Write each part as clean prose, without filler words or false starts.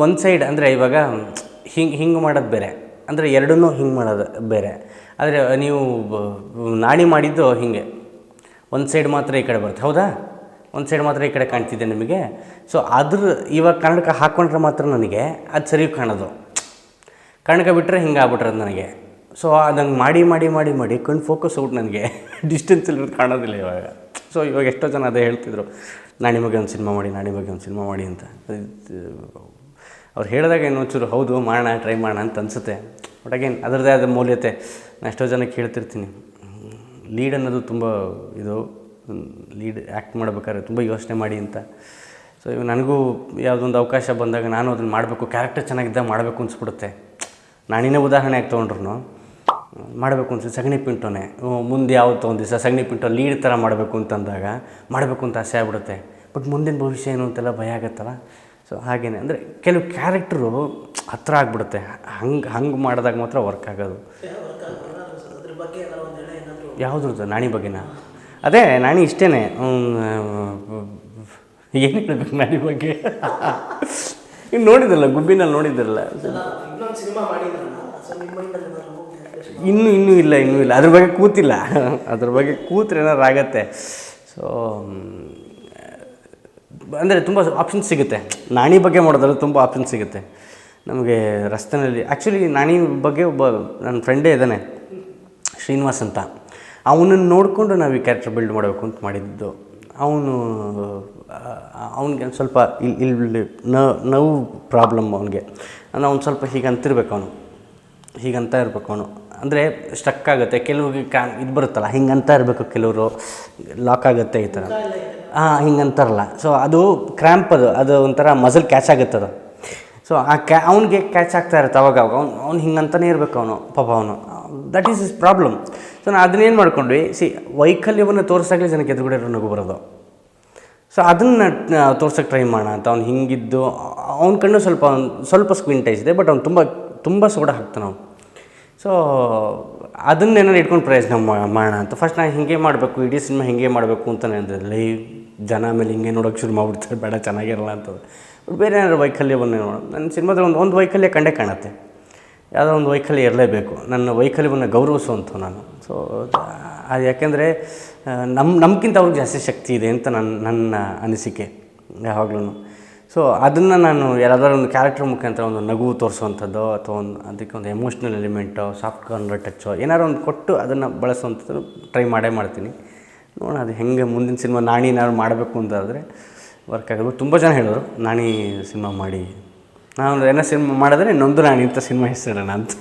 ಒಂದು ಸೈಡ್ ಅಂದರೆ ಇವಾಗ ಹಿಂಗೆ ಮಾಡೋದು ಬೇರೆ, ಅಂದರೆ ಎರಡನ್ನೂ ಹಿಂಗೆ ಮಾಡೋದು ಬೇರೆ. ಆದರೆ ನೀವು ನಾಡಿ ಮಾಡಿದ್ದು ಹೀಗೆ ಒಂದು ಸೈಡ್ ಮಾತ್ರ ಈ ಕಡೆ ಬರುತ್ತೆ, ಹೌದಾ? ಒಂದು ಸೈಡ್ ಮಾತ್ರ ಈ ಕಡೆ ಕಾಣ್ತಿದೆ ನಿಮಗೆ. ಸೊ ಇವಾಗ ಕನ್ನಡಕ ಹಾಕ್ಕೊಂಡ್ರೆ ಮಾತ್ರ ನನಗೆ ಅದು ಸರಿ ಕಾಣೋದು. ಕನ್ನಡಕ ಬಿಟ್ಟರೆ ಹಿಂಗೆ ಆಗ್ಬಿಟ್ರದು ನನಗೆ. ಸೊ ಅದಂಗೆ ಮಾಡಿ ಕಣ್ಣು ಫೋಕಸ್ ಔಟ್, ನನಗೆ ಡಿಸ್ಟೆನ್ಸಲ್ಲಿ ಕಾಣೋದಿಲ್ಲ ಇವಾಗ. ಸೊ ಇವಾಗ ಎಷ್ಟೋ ಜನ ಅದೇ ಹೇಳ್ತಿದ್ರು, ನಾಣಿ ಬಗ್ಗೆ ಒಂದು ಸಿನಿಮಾ ಮಾಡಿ ಅಂತ. ಅವ್ರು ಹೇಳಿದಾಗ ಇನ್ನೊಂಚೂರು ಹೌದು ಮಾಡೋಣ, ಟ್ರೈ ಮಾಡೋಣ ಅಂತ ಅನಿಸುತ್ತೆ. ಬಟ್ ಅಗೇನ್ ಅದರದ್ದೇ ಆದ ಮೌಲ್ಯತೆ. ನಾನು ಎಷ್ಟೋ ಜನಕ್ಕೆ ಹೇಳ್ತಿರ್ತೀನಿ, ಲೀಡ್ ಅನ್ನೋದು ತುಂಬ ಲೀಡ್ ಆ್ಯಕ್ಟ್ ಮಾಡಬೇಕಾದ್ರೆ ತುಂಬ ಯೋಚನೆ ಮಾಡಿ ಅಂತ. ಸೊ ಇವಾಗ ನನಗೂ ಯಾವುದೊಂದು ಅವಕಾಶ ಬಂದಾಗ ನಾನು ಅದನ್ನು ಮಾಡಬೇಕು, ಕ್ಯಾರೆಕ್ಟರ್ ಚೆನ್ನಾಗಿದ್ದಾಗ ಮಾಡಬೇಕು ಅನಿಸ್ಬಿಡುತ್ತೆ. ನಾನಿನೇ ಉದಾಹರಣೆ ಆಗಿ ತೊಗೊಂಡ್ರು ಮಾಡಬೇಕು ಅನ್ಸುತ್ತೆ. ಸಗಣಿ ಪಿಂಟೋನೆ ಮುಂದೆ ಯಾವತ್ತೋ ಒಂದು ದಿವಸ ಸಗಣಿ ಪಿಂಟೋ ಲೀಡ್ ಥರ ಮಾಡಬೇಕು ಅಂತಂದಾಗ ಮಾಡಬೇಕು ಅಂತ ಆಸೆ ಆಗ್ಬಿಡುತ್ತೆ. ಬಟ್ ಮುಂದಿನ ಭವಿಷ್ಯ ಏನು ಅಂತೆಲ್ಲ ಭಯ ಆಗುತ್ತಲ್ಲ. ಸೊ ಹಾಗೇನೆ ಅಂದರೆ ಕೆಲವು ಕ್ಯಾರೆಕ್ಟ್ರು ಹತ್ರ ಆಗಿಬಿಡುತ್ತೆ. ಹಂಗೆ ಮಾಡಿದಾಗ ಮಾತ್ರ ವರ್ಕ್ ಆಗೋದು. ಯಾವುದ್ರದ್ದು? ನಾಣಿ ಬಗ್ಗೆನಾ? ಅದೇ ನಾಣಿ ಇಷ್ಟೇ. ಏನು ಹೇಳಬೇಕು ನಾಣಿ ಬಗ್ಗೆ? ಇನ್ನು ನೋಡಿದ್ರಲ್ಲ, ಗುಬ್ಬಿನಲ್ಲಿ ನೋಡಿದ್ರಲ್ಲ. ಇನ್ನೂ ಇಲ್ಲ ಅದ್ರ ಬಗ್ಗೆ ಕೂತಿಲ್ಲ. ಅದ್ರ ಬಗ್ಗೆ ಕೂತ್ರೆ ಏನಾರು ಆಗತ್ತೆ. ಸೊ ಅಂದರೆ ತುಂಬ ಆಪ್ಷನ್ಸ್ ಸಿಗುತ್ತೆ. ನಾಣಿ ಬಗ್ಗೆ ಮಾಡೋದ್ರಲ್ಲಿ ತುಂಬ ಆಪ್ಷನ್ಸ್ ಸಿಗುತ್ತೆ ನಮಗೆ ರಸ್ತೆಯಲ್ಲಿ. ಆ್ಯಕ್ಚುಲಿ ನಾಣಿ ಬಗ್ಗೆ ಒಬ್ಬ ನನ್ನ ಫ್ರೆಂಡೇ ಇದ್ದಾನೆ, ಶ್ರೀನಿವಾಸ್ ಅಂತ. ಅವನನ್ನು ನೋಡಿಕೊಂಡು ನಾವು ಈ ಕ್ಯಾರೆಕ್ಟರ್ ಬಿಲ್ಡ್ ಮಾಡಬೇಕು ಅಂತ ಮಾಡಿದ್ದು. ಅವನಿಗೆ ಸ್ವಲ್ಪ ಇಲ್ಲಿ ನೋವು ಪ್ರಾಬ್ಲಮ್ ಅವನಿಗೆ. ಅಂದರೆ ಅವ್ನು ಸ್ವಲ್ಪ ಹೀಗಂತ ಇರಬೇಕು ಅವನು. ಅಂದರೆ ಸ್ಟಕ್ ಆಗುತ್ತೆ ಕೆಲವ್ರಿಗೆ, ಇದು ಬರುತ್ತಲ್ಲ ಹಿಂಗಂತ ಇರಬೇಕು, ಕೆಲವರು ಲಾಕ್ ಆಗುತ್ತೆ ಈ ಥರ. ಹಿಂಗಂತಾರಲ್ಲ. ಸೊ ಅದು ಕ್ರ್ಯಾಂಪ್, ಅದು ಒಂಥರ ಮಸಲ್ ಕ್ಯಾಚ್ ಆಗುತ್ತೆ ಅದು. ಸೊ ಅವ್ನಿಗೆ ಕ್ಯಾಚ್ ಆಗ್ತಾ ಇರುತ್ತೆ ಅವಾಗ ಅವ್ನು ಹಿಂಗಂತಲೇ ಇರಬೇಕು ಪಾಪ ಅವನು. That is is problem. So ನಾನು ಅದನ್ನೇನು ಮಾಡ್ಕೊಂಡ್ವಿ, ವೈಕಲ್ಯವನ್ನು ತೋರಿಸಾಗಲೇ ಜನಕ್ಕೆ ಎದುರುಗಡೆ ನಗು ಬರೋದು. ಸೊ ಅದನ್ನು ತೋರ್ಸೋಕ್ಕೆ ಟ್ರೈ ಮಾಡೋಣ ಅಂತ. ಅವ್ನು ಹಿಂಗಿದ್ದು ಅವ್ನ ಕಣ್ಣು ಸ್ವಲ್ಪ ಸ್ಕ್ವಿಂಟೈಸ್ ಇದೆ, ಬಟ್ ಅವ್ನು ತುಂಬ ಸೋಡ ಹಾಕ್ತಾನೆ ಅವ್ನು. ಸೊ ಅದನ್ನೇನಾರು ಇಟ್ಕೊಂಡು ಪ್ರಯತ್ನ ಮಾಡೋಣ ಅಂತ ಫಸ್ಟ್ ನಾನು ಹಿಂಗೆ ಮಾಡಬೇಕು, ಇಡೀ ಸಿನಿಮಾ ಹಿಂಗೆ ಮಾಡಬೇಕು ಅಂತಲೇ ಅಂದರೆ ಜನ ಆಮೇಲೆ ಹಿಂಗೆ ನೋಡೋಕ್ಕೆ ಶುರು ಮಾಡಿಬಿಡ್ತಾರೆ, ಬೇಡ ಚೆನ್ನಾಗಿರಲ್ಲ ಅಂತ. ಬಟ್ ಬೇರೆ ಏನಾದ್ರು ವೈಕಲ್ಯವನ್ನು ನೋಡೋದು. ನನ್ನ ಸಿನಿಮಾದಲ್ಲಿ ಒಂದು ವೈಕಲ್ಯ ಕಂಡೇ ಕಾಣುತ್ತೆ. ಯಾವುದೋ ಒಂದು ವೈಕಲ್ಯ ಇರಲೇಬೇಕು. ನನ್ನ ವೈಕಲ್ಯವನ್ನು ಗೌರವಿಸುವಂಥ ನಾನು. ಸೊ ಅದು ಯಾಕೆಂದರೆ ನಮಗಿಂತ ಅವ್ರಿಗೆ ಜಾಸ್ತಿ ಶಕ್ತಿ ಇದೆ ಅಂತ ನನ್ನ ಅನಿಸಿಕೆ ಯಾವಾಗಲೂ. ಸೊ ಅದನ್ನು ನಾನು ಯಾರಾದರೂ ಒಂದು ಕ್ಯಾರೆಕ್ಟರ್ ಮುಖಾಂತರ ಒಂದು ನಗು ತೋರಿಸುವಂಥದ್ದು ಅಥವಾ ಅದಕ್ಕೆ ಒಂದು ಎಮೋಷ್ನಲ್ ಎಲಿಮೆಂಟೋ, ಸಾಫ್ಟ್ ಕಾರ್ನರ್ ಟಚ್ಚೋ ಏನಾರು ಒಂದು ಕೊಟ್ಟು ಅದನ್ನು ಬಳಸುವಂಥದ್ದು ಟ್ರೈ ಮಾಡ್ತೀನಿ. ನೋಡೋಣ ಅದು ಹೆಂಗೆ ಮುಂದಿನ ಸಿನಿಮಾ ನಾಣಿ ಏನಾದ್ರು ಮಾಡಬೇಕು ಅಂತಾದರೆ ವರ್ಕ್ ಆಗೋದು. ತುಂಬ ಜನ ಹೇಳಿದ್ರು ನಾಣಿ ಸಿನಿಮಾ ಮಾಡಿ. ನಾನು ಏನೋ ಸಿನಿಮಾ ಮಾಡಿದ್ರೆ ಇನ್ನೊಂದು ನಾಣಿ ಅಂತ ಸಿನಿಮಾ ಹೆಸರಿಡೋಣ ಅಂತ.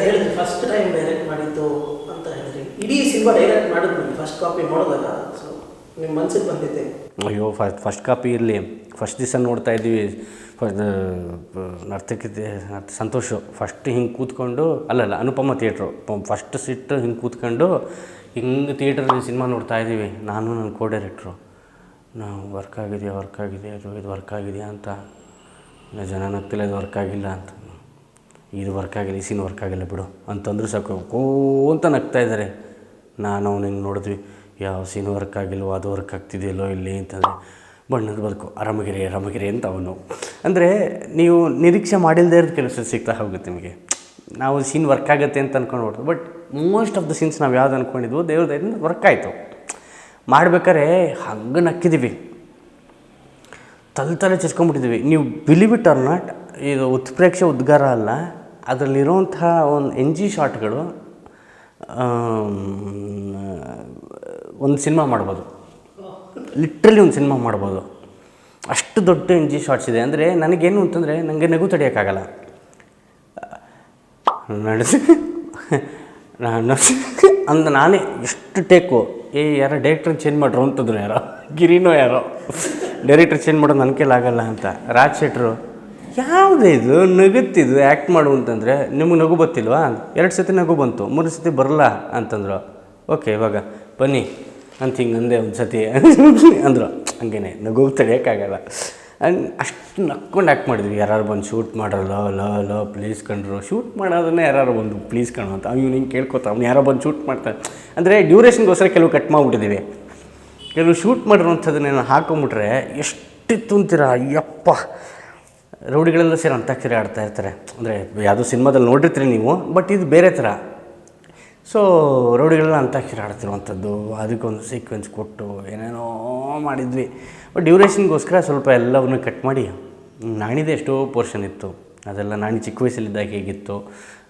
ಹೇಳಿದ್ರಿ ಫಸ್ಟ್ ಟೈಮ್ ಡೈರೆಕ್ಟ್ ಮಾಡಿದ್ದು ಅಂತ ಹೇಳಿದ್ರಿ. ಇಡೀ ಸಿನಿಮಾ ಡೈರೆಕ್ಟ್ ಮಾಡಿದ್ವಿ ಫಸ್ಟ್ ಕಾಪಿ ನೋಡಿದಾಗ. ಸೊ ನಿಮ್ಮ ಮನಸ್ಸಿಗೆ ಬಂದಿದ್ದೆ? ಅಯ್ಯೋ ಫಸ್ಟ್ ಕಾಪಿ ಇರಲಿ, ಫಸ್ಟ್ ದಿವಸ ನೋಡ್ತಾ ಇದ್ದೀವಿ. ನರ್ತಕಿ ಸಂತೋಷು ಫಸ್ಟ್ ಹಿಂಗೆ ಕೂತ್ಕೊಂಡು, ಅನುಪಮ ಥಿಯೇಟ್ರು ಫಸ್ಟ್ ಸಿಟ್ಟು ಹಿಂಗೆ ಕೂತ್ಕೊಂಡು ಹಿಂಗೆ ಥಿಯೇಟ್ರಲ್ಲಿ ಸಿನಿಮಾ ನೋಡ್ತಾ ಇದ್ದೀವಿ. ನಾನು ನನ್ನ ಕೋ ಡೈರೆಕ್ಟ್ರು. ನಾವು ವರ್ಕ್ ಆಗಿದೆಯಾ ಅದು ಇದು ವರ್ಕ್ ಆಗಿದೆಯಾ ಅಂತ. ಜನ ನಗ್ತಿಲ್ಲ, ಇದು ವರ್ಕ್ ಆಗಿಲ್ಲ ಅಂತ. ಇದು ವರ್ಕ್ ಆಗಿಲ್ಲ, ಈ ಸೀನ್ ವರ್ಕ್ ಆಗಿಲ್ಲ ಬಿಡು ಅಂತಂದ್ರೆ ಸಾಕು ಅಂತ ನಗ್ತಾ ಇದ್ದಾರೆ. ಅವ್ನು ಹಿಂಗೆ ನೋಡಿದ್ವಿ, ಯಾವ ಸೀನ್ ವರ್ಕ್ ಆಗಿಲ್ವೋ, ಅದು ವರ್ಕ್ ಆಗ್ತಿದೆಯಲ್ಲೋ ಇಲ್ಲಿ ಅಂತಂದರೆ ಬಣ್ಣದ ಬದುಕು ಆರಾಮಗಿರಿ ಅಂತ ಅವನು. ಅಂದರೆ ನೀವು ನಿರೀಕ್ಷೆ ಮಾಡಿಲ್ಲದೆ ಇರೋದು ಕೆಲಸ ಸಿಗ್ತಾ ಹೋಗುತ್ತೆ ನಿಮಗೆ. ನಾವು ಸೀನ್ ವರ್ಕ್ ಆಗುತ್ತೆ ಅಂತ ಅಂದ್ಕೊಂಡು but most of the scenes ನಾವು ಯಾವ್ದು ಅಂದ್ಕೊಂಡಿದ್ವು ದೇವ್ರ ದಯದಿಂದ ವರ್ಕ್ ಆಯಿತು. ಮಾಡ್ಬೇಕಾದ್ರೆ ಹಂಗೆ ನಕ್ಕಿದ್ದೀವಿ, ತಲೆ ಚಚ್ಕೊಂಡ್ಬಿಟ್ಟಿದ್ದೀವಿ. ನೀವು ಬಿಲೀವ್ ಇಟ್ ಆರ್ ನಾಟ್, ಇದು ಉತ್ಪ್ರೇಕ್ಷೆ ಉದ್ಗಾರ ಅಲ್ಲ, ಅದರಲ್ಲಿರೋಂಥ ಒಂದು NG ಶಾಟ್ಗಳು ಒಂದು ಸಿನಿಮಾ ಮಾಡ್ಬೋದು, ಲಿಟ್ರಲಿ ಒಂದು ಸಿನಿಮಾ ಮಾಡ್ಬೋದು. ಅಷ್ಟು ದೊಡ್ಡ NG ಶಾಟ್ಸ್ ಇದೆ. ಅಂದರೆ ನನಗೇನು ಅಂತಂದರೆ ನನಗೆ ನಗು ತಡೆಯೋಕ್ಕಾಗಲ್ಲ. ಅಂದ ನಾನೇ ಎಷ್ಟು ಟೇಕು ಯಾರೋ ಡೈರೆಕ್ಟ್ರ್ ಚೇಂಜ್ ಮಾಡ್ರು ಅಂತಂದ್ರು, ಗಿರಿನೋ ಯಾರೋ ಡೈರೆಕ್ಟ್ರ್ ಚೇಂಜ್ ಮಾಡೋದು ನನ್ನ ಕೈಲಾಗಲ್ಲ ಅಂತ. ರಾಜ್ ಶೆಟ್ರು ಯಾವುದೇ ಇದು ನಗುತ್ತಿದ್ದು ಆ್ಯಕ್ಟ್ ಮಾಡು ಅಂತಂದರೆ ನಿಮಗೆ ನಗು ಬತ್ತಿಲ್ವಾ? 2 ಸತಿ ನಗು ಬಂತು, 3 ಸತಿ ಬರಲ್ಲ ಅಂತಂದರು. ಓಕೆ ಇವಾಗ ಬನ್ನಿ ಅಂತ ಹಿಂಗೆ ಅಂದೆ ಒಂದು ಸತಿ ಅಂದರು. ಹಂಗೇ ನಗು ತಡೆಯೋಕ್ಕಾಗಲ್ಲ. ಅಷ್ಟು ನಕ್ಕೊಂಡು ಆ್ಯಕ್ಟ್ ಮಾಡಿದ್ವಿ. ಯಾರು ಬಂದು ಶೂಟ್ ಮಾಡೋಲ್ಲ ಪ್ಲೀಸ್ ಕಂಡ್ರು, ಶೂಟ್ ಮಾಡೋದನ್ನೇ ಯಾರು ಬಂದು ಪ್ಲೀಸ್ ಕಣ್ಣು ಅಂತ ಅವ್ನು ಹಿಂಗೆ ಕೇಳ್ಕೊತ ಅವ್ನು ಯಾರೋ ಬಂದು ಶೂಟ್ ಮಾಡ್ತಾರೆ. ಅಂದರೆ ಡ್ಯೂರೇಷನ್ಗೋಸ್ಕರ ಕೆಲವು ಕಟ್ ಮಾಡಿಬಿಟ್ಟಿದ್ದೀವಿ. ಕೆಲವು ಶೂಟ್ ಮಾಡಿರೋಂಥದ್ದನ್ನೇನು ಹಾಕೊಂಬಿಟ್ರೆ ಎಷ್ಟಿತ್ತು ಅಂತೀರ, ಅಯ್ಯಪ್ಪ ರೌಡಿಗಳೆಲ್ಲ ಸೇರಿ ಅಂತಾಕ್ಷರಿ ಆಡ್ತಾ ಇರ್ತಾರೆ. ಅಂದರೆ ಯಾವುದೋ ಸಿನಿಮಾದಲ್ಲಿ ನೋಡಿರ್ತೀರಿ ನೀವು, ಬಟ್ ಇದು ಬೇರೆ ಥರ. ಸೊ ರೌಡಿಗಳೆಲ್ಲ ಅಂತಾಕ್ಷರಿ ಆಡ್ತಿರುವಂಥದ್ದು, ಅದಕ್ಕೊಂದು ಸೀಕ್ವೆನ್ಸ್ ಕೊಟ್ಟು ಏನೇನೋ ಮಾಡಿದ್ವಿ. ಬಟ್ ಡ್ಯೂರೇಷನ್ಗೋಸ್ಕರ ಸ್ವಲ್ಪ ಎಲ್ಲವನ್ನೂ ಕಟ್ ಮಾಡಿ, ನಾಣಿದೆ ಎಷ್ಟೋ ಪೋರ್ಷನ್ ಇತ್ತು, ಅದೆಲ್ಲ ನಾಣಿ ಚಿಕ್ಕ ವಯಸ್ಸಲ್ಲಿದ್ದಾಗ ಹೇಗಿತ್ತು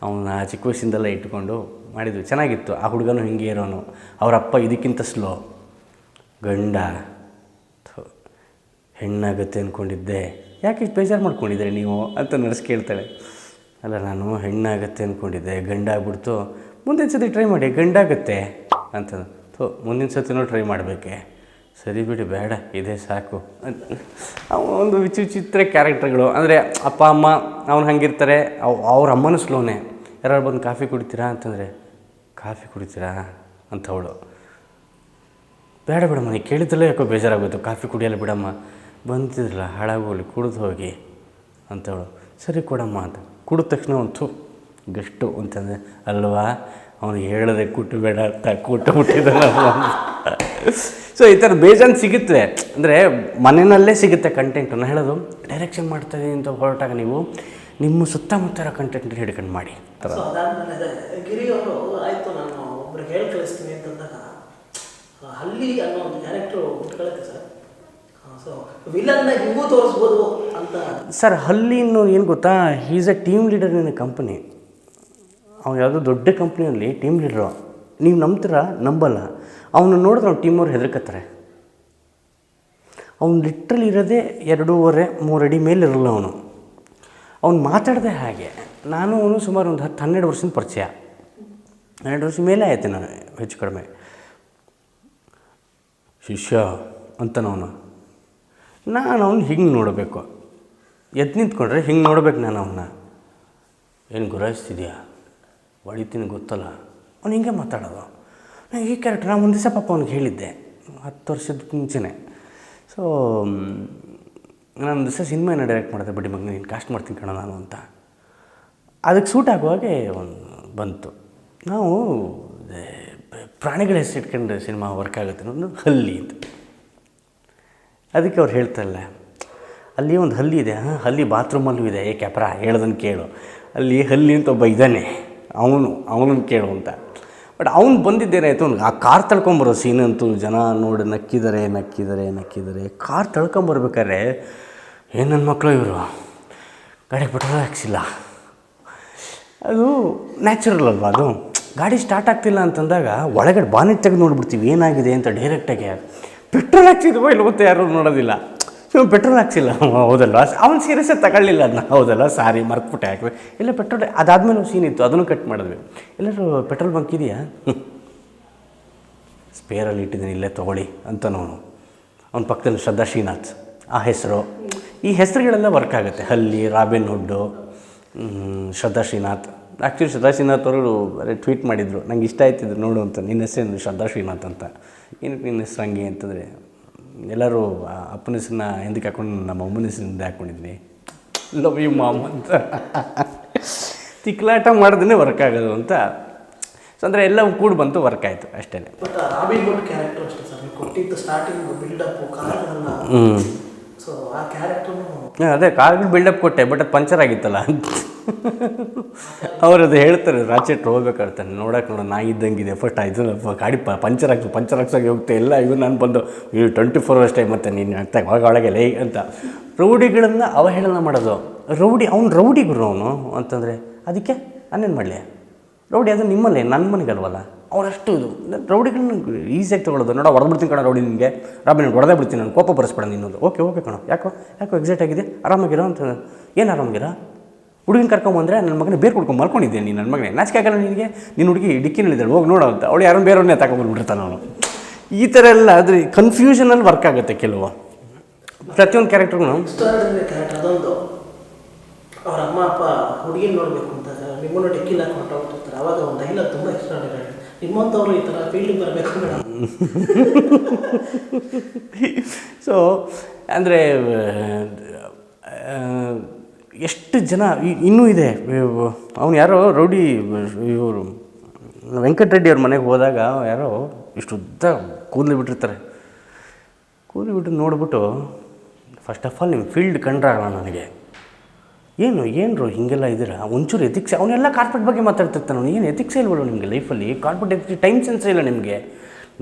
ಅವನ್ನ ಚಿಕ್ಕ ವಯಸ್ಸಿಂದೆಲ್ಲ ಇಟ್ಕೊಂಡು ಮಾಡಿದ್ವಿ. ಚೆನ್ನಾಗಿತ್ತು. ಆ ಹುಡುಗನೂ ಹಿಂಗೆ ಇರೋನು, ಅವರಪ್ಪ ಇದಕ್ಕಿಂತ ಸ್ಲೋ, ಗಂಡ ಹೆಣ್ಣಾಗುತ್ತೆ ಅಂದ್ಕೊಂಡಿದ್ದೆ, ಯಾಕೆ ಇಷ್ಟು ಬೇಜಾರು ಮಾಡ್ಕೊಂಡಿದ್ದೀರಿ ನೀವು ಅಂತ ನರ್ಸ್ ಕೇಳ್ತಾಳೆ. ಅಲ್ಲ, ನಾನು ಹೆಣ್ಣಾಗತ್ತೆ ಅಂದ್ಕೊಂಡಿದ್ದೆ, ಗಂಡಾಗ್ಬಿಡ್ತು, ಮುಂದಿನ ಸತಿ ಟ್ರೈ ಮಾಡಿ ಗಂಡಾಗತ್ತೆ ಅಂತ. ಮುಂದಿನ ಸತಿನೂ ಟ್ರೈ ಮಾಡಬೇಕೆ, ಸರಿ ಬಿಡಿ ಬೇಡ ಇದೇ ಸಾಕು ಅಂತ. ಒಂದು ವಿಚಿತ್ರ ಕ್ಯಾರೆಕ್ಟರ್ಗಳು. ಅಂದರೆ ಅಪ್ಪ ಅಮ್ಮ ಅವ್ನು ಹಂಗಿರ್ತಾರೆ, ಅವ್ರ ಅಮ್ಮನೂ ಸ್ಲೋನೇ. ಯಾರು ಬಂದು ಕಾಫಿ ಕುಡಿತೀರಾ ಅಂತಂದರೆ ಕಾಫಿ ಕುಡಿತೀರಾ ಅಂತ ಅವಳು, ಬೇಡ ಬಿಡಮ್ಮ ನೀ ಕೇಳಿದ್ದಲ್ಲೇ ಯಾಕೋ ಬೇಜಾರಾಗೋಯ್ತು, ಕಾಫಿ ಕುಡಿಯಲ್ಲ ಬಿಡಮ್ಮ, ಬಂತಿದ್ರಲ್ಲ ಹಾಳಾಗೋಲಿ ಕುಡಿದು ಹೋಗಿ ಅಂತವಳು. ಸರಿ ಕೊಡಮ್ಮ ಅಂತ. ಕುಡಿದ ತಕ್ಷಣ ಒಂದು ಗಷ್ಟು ಅಂತಂದರೆ ಅಲ್ವಾ, ಅವನು ಹೇಳದೆ ಕುಟ್ಟು ಬೇಡ ಅಂತ ಕುಟ್ಟು ಬಿಟ್ಟಿದ್ದಲ್ಲ. ಸೊ ಈ ಥರ ಬೇಜಾನ್ ಸಿಗುತ್ತೆ. ಅಂದರೆ ಮನೆಯಲ್ಲೇ ಸಿಗುತ್ತೆ ಕಂಟೆಂಟು. ನಾನು ಹೇಳೋದು, ಡೈರೆಕ್ಷನ್ ಮಾಡ್ತಾಯಿದ್ದೀನಿ ಅಂತ ಹೊರಟಾಗ ನೀವು ನಿಮ್ಮ ಸುತ್ತಮುತ್ತ ಇರೋ ಕಂಟೆಂಟ್ ಹಿಡ್ಕೊಂಡು ಮಾಡಿ. ಸೊ ಅದಾದಮೇಲೆ ಗಿರಿ ಅವರು ಆಯಿತು ನಾನು ಒಬ್ರಿಗೆ ಹೇಳಿ ಕಳಿಸ್ತೀನಿ ಅಂತಂದಾಗ ಹಲ್ಲಿ ಅನ್ನೋ ಒಂದು ಕ್ಯಾರೆಕ್ಟ್ರು ಉಟ್ಕೊಳ್ಳುತ್ತೆ ಸರ್. ಸೊ ವಿಲನ್ನ ಹಿಂಗೂ ತೋರಿಸ್ಬೋದು ಅಂತ ಸರ್. ಹಲ್ಲಿ ಅನ್ನೋದು ಏನು ಗೊತ್ತಾ, is A team leader in a company. ಅವ್ನು ಯಾವುದೋ ದೊಡ್ಡ ಕಂಪ್ನಿಯಲ್ಲಿ ಟೀಮ್ ಲೀಡ್ರು. ನೀವು ನಂಬ್ತೀರ ನಂಬಲ್ಲ, ಅವನು ನೋಡಿದ್ರೆ ಅವ್ನು ಟೀಮವ್ರು ಹೆದರ್ಕತ್ತಾರೆ. ಅವ್ನು ಲಿಟ್ರಲಿ ಇರೋದೇ 2.5-3 ಅಡಿ ಮೇಲಿರಲ್ಲ ಅವನು. ಅವ್ನು ಮಾತಾಡಿದೆ ಹಾಗೆ. ನಾನು ಅವನು ಸುಮಾರು ಒಂದು 10-12 ವರ್ಷದ ಪರಿಚಯ, 12 ವರ್ಷ ಮೇಲೆ ಆಯ್ತು ನಾನು ಹೆಚ್ಚು ಕಡಿಮೆ. ಶಿಷ್ಯ ಅಂತನವನು. ನಾನು ಅವ್ನು ಹಿಂಗೆ ನೋಡಬೇಕು, ಎದ್ದು ನಿಂತ್ಕೊಂಡ್ರೆ ಹಿಂಗೆ ನೋಡ್ಬೇಕು ನಾನು ಅವನ್ನ. ಏನು ಗುರಾಯಿಸ್ತಿದ್ಯಾ, ಹೊಡಿತೀನಿ ಗೊತ್ತಲ್ಲ, ಅವ್ನು ಹಿಂಗೆ ಮಾತಾಡೋದು. ಈ ಕ್ಯಾರೆಕ್ಟರ್ ನಾನು ಒಂದು ದಿವಸ ಪಾಪ ಅವ್ನಿಗೆ ಹೇಳಿದ್ದೆ 10 ವರ್ಷದ ಮುಂಚೆನೇ. ಸೊ ನಾನು ದಿವಸ ಸಿನಿಮಾನ ಡೈರೆಕ್ಟ್ ಮಾಡಿದೆ, ಬಡ್ಡಿ ಮಗ ನೀನು ಕಾಸ್ಟ್ ಮಾಡ್ತೀನಿ ಕಣ ನಾನು ಅಂತ. ಅದಕ್ಕೆ ಸೂಟ್ ಆಗುವಾಗೆ ಒಂದು ಬಂತು. ನಾವು ಪ್ರಾಣಿಗಳ ಹೆಸರು ಇಟ್ಕೊಂಡು ಸಿನಿಮಾ ವರ್ಕ್ ಆಗುತ್ತೆ ಅನ್ನೋದು ಹಲ್ಲಿ ಅಂತ. ಅದಕ್ಕೆ ಅವ್ರು ಹೇಳ್ತಾರಲ್ಲ, ಅಲ್ಲಿ ಒಂದು ಹಲ್ಲಿ ಇದೆ, ಹಲ್ಲಿ ಬಾತ್ರೂಮಲ್ಲೂ ಇದೆ, ಏ ಕ್ಯಾಪ್ರ ಹೇಳೋದನ್ನು ಕೇಳು, ಅಲ್ಲಿ ಹಲ್ಲಿ ಅಂತ ಒಬ್ಬ ಇದ್ದಾನೆ, ಅವನನ್ನು ಕೇಳು ಅಂತ. ಬಟ್ ಅವ್ನು ಬಂದಿದ್ದೇನಾಯಿತು, ಅವ್ನಿಗೆ ಆ ಕಾರ್ ತಳ್ಕೊಂಬರೋ ಸೀನಂತೂ ಜನ ನೋಡಿ ನಕ್ಕಿದ್ದಾರೆ. ಕಾರ್ ತಳ್ಕೊಂಬರ್ಬೇಕಾದ್ರೆ ಏನು ನನ್ನ ಮಕ್ಕಳು ಇವರು ಗಾಡಿ ಪೆಟ್ರೋಲ್ ಹಾಕ್ಸಿಲ್ಲ. ಅದು ನ್ಯಾಚುರಲ್ ಅಲ್ವಾ, ಅದು ಗಾಡಿ ಸ್ಟಾರ್ಟ್ ಆಗ್ತಿಲ್ಲ ಅಂತಂದಾಗ ಒಳಗಡೆ ಬಾನೆಟ್ ತೆಗೆದು ನೋಡ್ಬಿಡ್ತೀವಿ ಏನಾಗಿದೆ ಅಂತ ಡೈರೆಕ್ಟಾಗಿ. ಪೆಟ್ರೋಲ್ ಹಾಕ್ಸಿದ್ವೋ ಇಲ್ಲವೋ ಅಂತ ಯಾರೂ ನೋಡೋದಿಲ್ಲ. ಪೆಟ್ರೋಲ್ ಹಾಕ್ಸಿಲ್ಲ, ಹೌದಲ್ವ, ಅವ್ನು ಸೀರಿಯಸ್ಸಾಗಿ ತಗೊಳ್ಳಿಲ್ಲ ಅದನ್ನ, ಹೌದಲ್ಲ ಸಾರಿ ಮರ್ತ್ಬಿಟ್ಟೆ ಹಾಕಿದ್ವಿ. ಇಲ್ಲ ಪೆಟ್ರೋಲ್, ಅದಾದಮೇಲೆ ಸೀನ್ ಇತ್ತು, ಅದನ್ನು ಕಟ್ ಮಾಡಿದ್ವಿ. ಎಲ್ಲರೂ ಪೆಟ್ರೋಲ್ ಬಂಕ್ ಇದೆಯಾ, ಸ್ಪೇರಲ್ಲಿ ಇಟ್ಟಿದ್ದೀನಿ ಇಲ್ಲೇ ತೊಗೊಳ್ಳಿ ಅಂತ. ಅವನ ಪಕ್ಕದಲ್ಲಿ ಶ್ರದ್ಧಾ ಶ್ರೀನಾಥ್ ಆ ಹೆಸರು. ಈ ಹೆಸರುಗಳೆಲ್ಲ ವರ್ಕ್ ಆಗುತ್ತೆ. ಹಲ್ಲಿ, ರಾಬಿನ್ ಹುಡ್ಡು, ಶ್ರದ್ಧಾ ಶ್ರೀನಾಥ್. ಆ್ಯಕ್ಚುಲಿ ಶ್ರದ್ಧಾ ಶ್ರೀನಾಥ್ ಅವರು ಟ್ವೀಟ್ ಮಾಡಿದರು, ನಂಗೆ ಇಷ್ಟ ಆಯ್ತಿದ್ರು ನೋಡು ಅಂತ, ನಿನ್ನ ಹೆಸರೇನು ಶ್ರದ್ಧಾ ಶ್ರೀನಾಥ್ ಅಂತ. ಏನಕ್ಕೆ ನಿನ್ನ ಹೆಸರು ಹಂಗೆ ಅಂತಂದರೆ, ಎಲ್ಲರೂ ಅಪ್ಪನ ಹೆಸರನ್ನ ಹಿಂದಕ್ಕೆ ಹಾಕೊಂಡು ನಮ್ಮ ಅಮ್ಮನ ಹೆಸರಿಂದ ಹಾಕ್ಕೊಂಡಿದ್ವಿ, ಲವ್ ಯು ಮಾಮ್ ಅಂತ. ತಿಕ್ಲಾಟ ಮಾಡಿದ್ರೆ ವರ್ಕ್ ಆಗೋದು ಅಂತ. ಸೊ ಅಂದರೆ ಎಲ್ಲ ಕೂಡ ಬಂತು, ವರ್ಕ್ ಆಯಿತು ಅಷ್ಟೇ. ಬಟ್ ರಾಬಿನ್ ಹುಡ್ ಕ್ಯಾರೆಕ್ಟರ್ ಅಷ್ಟೇ ಸರ್, ನೀವು ಕೊಟ್ಟಿದ್ದು ಸ್ಟಾರ್ಟಿಂಗ್ ಬಿಲ್ಡಪ್ ಕಾರಣಗಳನ್ನ. ಸೊ ಆ ಕ್ಯಾರೆಕ್ಟರ್ನು ಅದೇ ಕಾರ್ಗಳು ಬಿಲ್ಡಪ್ ಕೊಟ್ಟೆ, ಬಟ್ ಅದು ಪಂಚರ್ ಆಗಿತ್ತಲ್ಲ. ಅವ್ರು ಅದು ಹೇಳ್ತಾರೆ, ರಾಚೆಟ್ರು ಹೋಗ್ಬೇಕಾಗ್ತಾನೆ ನೋಡೋಕೆ, ನಾಯಿ ಇದ್ದಂಗಿದೆ ಫಸ್ಟ್ ಆಯಿತು ಗಾಡಿ ಪಂಚರ್ ಹಾಕ್ಸೋಕೆ ಹೋಗ್ತಾ ಇಲ್ಲ. ಇವು ನಾನು ಬಂದು 24 hours ಟೈಮ್ ಮತ್ತೆ ನೀನು ಆಗ್ತಾ ಒಳಗೆ ಲೈ ಅಂತ ರೌಡಿಗಳನ್ನು ಅವಹೇಳನ ಮಾಡೋದು. ಅವ್ನು ರೌಡಿ ಗುರು ಅವನು ಅಂತಂದರೆ ಅದಕ್ಕೆ ನಾನೇನು ಮಾಡಲಿ, ರೌಡಿ ಅದು ನಿಮ್ಮಲ್ಲೇ, ನನ್ನ ಮನೆಗಲ್ವಲ್ಲ. ಅವರಷ್ಟು ಇದು ರೌಡಿಗಳನ್ನ ಈಸಿಯಾಗಿ ತೊಗೊಳ್ಳೋದು. ನೋಡೋ ಹೊಡೆದ್ಬಿಡ್ತೀನಿ ಕಣ ರೌಡಿ, ನಿನಗೆ ರಾಬಿನ್ ಹೊಡೆದೇ ಬಿಡ್ತೀನಿ ನಾನು, ಕೋಪ ಬರೆಸ್ಬೇಡ ನಿನ್ನೋದು. ಓಕೆ ಕಣ, ಯಾಕೋ ಎಕ್ಸೈಟ್ ಆಗಿದೆ, ಆರಾಮಾಗಿರೋ ಅಂತ. ಏನು ಆರಾಮಾಗಿರೋ, ಹುಡುಗಿನ ಕರ್ಕೊಂಬಂದರೆ ನನ್ನ ಮಗನೇ ಬೇರೆ ಕುಡ್ಕೊಂಡು ಮಲ್ಕೊಂಡಿದ್ದೆ ನೀನು, ನನ್ನ ಮಗನೇ ನಾಚಿಕೆ ಆಗಲ್ಲ ನಿನಗೆ, ನಿನ್ನ ಹುಡುಗಿ ಡಿಕ್ಕಿನಲ್ಲಿದ್ದಾಳೆ ಹೋಗಿ ನೋಡೋ ಅಂತ. ಅವಳು ಯಾರನ್ನು ಬೇರೆಯವ್ರನ್ನೇ ತಗೊಂಡ್ಬಿಟ್ಟಿರ್ತಾನೆ ಅವನು. ಈ ಥರ ಎಲ್ಲ ಆದರೆ ಕನ್ಫ್ಯೂಷನಲ್ಲಿ ವರ್ಕ್ ಆಗುತ್ತೆ ಕೆಲವು ಪ್ರತಿಯೊಂದು ಕ್ಯಾರೆಕ್ಟರ್ಗೂ. ಕ್ಯಾರೆಕ್ಟರ್ ಅದೊಂದು, ಅವ್ರ ಅಮ್ಮ ಅಪ್ಪ ಹುಡುಗಿನ ನೋಡಬೇಕು ಅಂತ ನಿಮ್ಮನ್ನು ಡಿಕ್ಕಿಲ್ಲ ಹೊರಟೋಗ್ತಿರ್ತಾರೆ. ಆವಾಗ ಒಂದು ಡೈಲಾಗ್ ತುಂಬ ಎಕ್ಸ್ಟ್ರಾಡಿನರಿ, ನಿಮ್ಮಂಥವ್ರು ಈ ಥರ ಫೀಲ್ಡಿಗೆ ಬರಬೇಕು ಮೇಡಮ್. ಸೊ ಅಂದರೆ ಎಷ್ಟು ಜನ ಇನ್ನೂ ಇದೆ. ಅವನು ಯಾರೋ ರೌಡಿ, ಇವರು ವೆಂಕಟರೆಡ್ಡಿ ಅವ್ರ ಮನೆಗೆ ಹೋದಾಗ ಯಾರೋ ಇಷ್ಟು ಉದ್ದ ಕೂದಲು ಬಿಟ್ಟಿರ್ತಾರೆ. ಕೂದಲು ಬಿಟ್ಟು ನೋಡ್ಬಿಟ್ಟು, ಫಸ್ಟ್ ಆಫ್ ಆಲ್ ನಿಮ್ಮ ಫೀಲ್ಡ್ ಕಂಡ್ರಾಗಲ್ಲ ನನಗೆ, ಏನು ಹೀಗೆಲ್ಲ ಇದ್ದೀರಾ, ಒಂಚೂರು ಎಥಿಕ್ಸ್, ಅವನ್ನೆಲ್ಲ ಕಾರ್ಪೆಟ್ ಬಗ್ಗೆ ಮಾತಾಡ್ತಿರ್ತಾನೆ ಅವನು. ಏನು ಎಥಿಕ್ಸೇ ಇಲ್ವಲ್ಲ ನಿಮಗೆ ಲೈಫಲ್ಲಿ, ಕಾರ್ಪೆಟ್ ಎಥಿಕ್ಸ್ ಟೈಮ್ ಸೆನ್ಸೇ ಇಲ್ಲ ನಿಮಗೆ.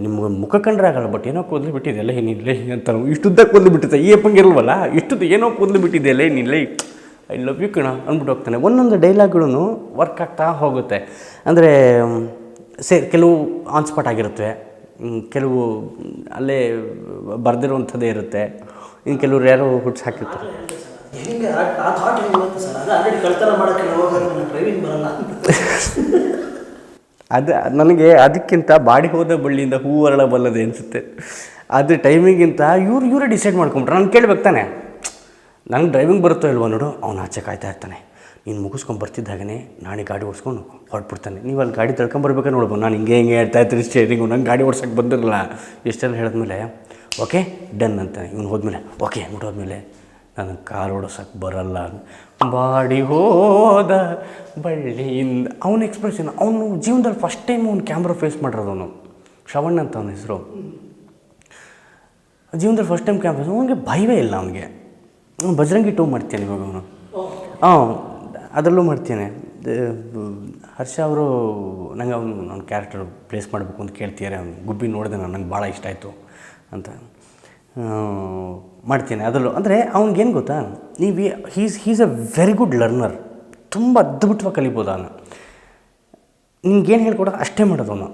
ನಿಮ್ಗೆ ಮುಖ ಕಂಡ್ರೆ ಆಗಲ್ಲ, ಬಟ್ ಏನೋ ಕೂದಲು ಬಿಟ್ಟಿದೆಯಲ್ಲ ಏನಿಲ್ಲ ಅಂತ ಇಷ್ಟುದ್ದ ಕೂದಲು ಬಿಟ್ಟಿದೆ, ಈ ಅಪ್ಪಂಗೆ ಇರಲ್ವಲ್ಲ, ಇಷ್ಟುದ್ದು ಏನೋ ಕೂದಲು ಬಿಟ್ಟಿದೆಯಲ್ಲ ಏನಿಲ್ಲ, ಐ ಲವ್ ಯು ಕಣ ಅಂದ್ಬಿಟ್ಟು ಹೋಗ್ತಾನೆ. ಒಂದೊಂದು ಡೈಲಾಗ್ಗಳೂ ವರ್ಕ್ ಆಗ್ತಾ ಹೋಗುತ್ತೆ. ಅಂದರೆ ಕೆಲವು ಆನ್ ಸ್ಪಾಟ್ ಆಗಿರುತ್ತವೆ, ಕೆಲವು ಅಲ್ಲೇ ಬರೆದಿರುವಂಥದ್ದೇ ಇರುತ್ತೆ, ಇನ್ನು ಕೆಲವ್ರು ಯಾರೋ ಹುಡ್ಸ್ ಹಾಕಿರ್ತಾರೆ. ಹೆಂಗೆ ಆ ಥಾಟ್ ಹೆಂಗೆ ಬರುತ್ತೆ ಸರ್? ಅದು ಆಲ್ರೆಡಿ ಕಳ್ತನ ಮಾಡೋಕ್ಕೆ ಹೋಗೋದು, ನನಗೆ ಡ್ರೈವಿಂಗ್ ಬರಲ್ಲ ಅದು ನನಗೆ ಅದಕ್ಕಿಂತ ಬಾಡಿ ಹೋದ ಬಳ್ಳಿಯಿಂದ ಹೂ ಅರಳಬಲ್ಲದೆ ಅನಿಸುತ್ತೆ. ಅದು ಟೈಮಿಗಿಂತ ಇವರೇ ಡಿಸೈಡ್ ಮಾಡ್ಕೊಂಬಿಟ್ರೆ ನಾನು ಕೇಳ್ಬೇಕು ತಾನೆ, ನನಗೆ ಡ್ರೈವಿಂಗ್ ಬರುತ್ತೋ ಇಲ್ವೋ ನೋಡು. ಅವ್ನು ಆಚೆ ಕಾಯ್ತಾ ಇರ್ತಾನೆ, ನೀನು ಮುಗಿಸ್ಕೊಂಡು ಬರ್ತಿದ್ದಾಗೇ ನಾನೇ ಗಾಡಿ ಓಡಿಸ್ಕೊಂಡು ಹೊರಟ್ಬಿಡ್ತಾನೆ. ನೀವು ಅಲ್ಲಿ ಗಾಡಿ ತಳ್ಕೊಂಬರ್ಬೇಕಾದ್ರೆ ನೋಡ್ಬೋದು, ನಾನು ಹಿಂಗೆ ಹೇಳ್ತಾ ಇರ್ತೀನಿ ಸ್ಟೇರಿಂಗು, ನಂಗೆ ಗಾಡಿ ಓಡ್ಸೋಕ್ಕೆ ಬಂದಿರಲ್ಲ. ಎಷ್ಟೆಲ್ಲ ಹೇಳಿದ್ಮೇಲೆ ಓಕೆ ಡನ್ ಅಂತಾನೆ. ಇವ್ನು ಹೋದ್ಮೇಲೆ ಓಕೆ ಅಂದ್ಬಿಟ್ಟು ಹೋದ್ಮೇಲೆ ನನಗೆ ಕಾರ್ ಓಡಿಸೋಕ್ಕೆ ಬರಲ್ಲ, ಬಾಡಿ ಹೋದ ಬಳ್ಳಿಯಿಂದ. ಅವನ ಎಕ್ಸ್ಪ್ರೆಷನ್, ಅವನು ಜೀವನದಲ್ಲಿ ಫಸ್ಟ್ ಟೈಮ್ ಅವ್ನು ಕ್ಯಾಮ್ರಾ ಫೇಸ್ ಮಾಡಿರೋದು. ಅವನು ಶ್ರವಣ್ ಅಂತ ಅವನ ಹೆಸರು. ಜೀವನದಲ್ಲಿ ಫಸ್ಟ್ ಟೈಮ್ ಕ್ಯಾಮ್ರಾ, ಅವನಿಗೆ ಭಯವೇ ಇಲ್ಲ. ಅವನಿಗೆ ಬಜರಂಗಿ 2 ಮಾಡ್ತೇನೆ ಇವಾಗ ಅವನು. ಅದರಲ್ಲೂ ಮಾಡ್ತೇನೆ. ಹರ್ಷ ಅವರು ನಂಗೆ ಅವ್ನ ಕ್ಯಾರೆಕ್ಟರ್ ಪ್ಲೇಸ್ ಮಾಡಬೇಕು ಅಂತ ಕೇಳ್ತಿದ್ದಾರೆ. ಅವ್ನು ಗುಬ್ಬಿ ನೋಡಿದೆ ನಾನು, ನಂಗೆ ಭಾಳ ಇಷ್ಟ ಆಯಿತು ಅಂತ ಮಾಡ್ತೀನಿ. ಅದರಲ್ಲೂ ಅಂದರೆ ಅವ್ನಿಗೇನು ಗೊತ್ತಾ, he's a very good learner. ತುಂಬ ಅದ್ಭುತವಾಗಿ ಕಲಿಬೋದು ಅವನು. ನಿನ್ಗೇನು ಹೇಳ್ಕೊಡೋ ಅಷ್ಟೇ ಮಾಡೋದು ಅವನು.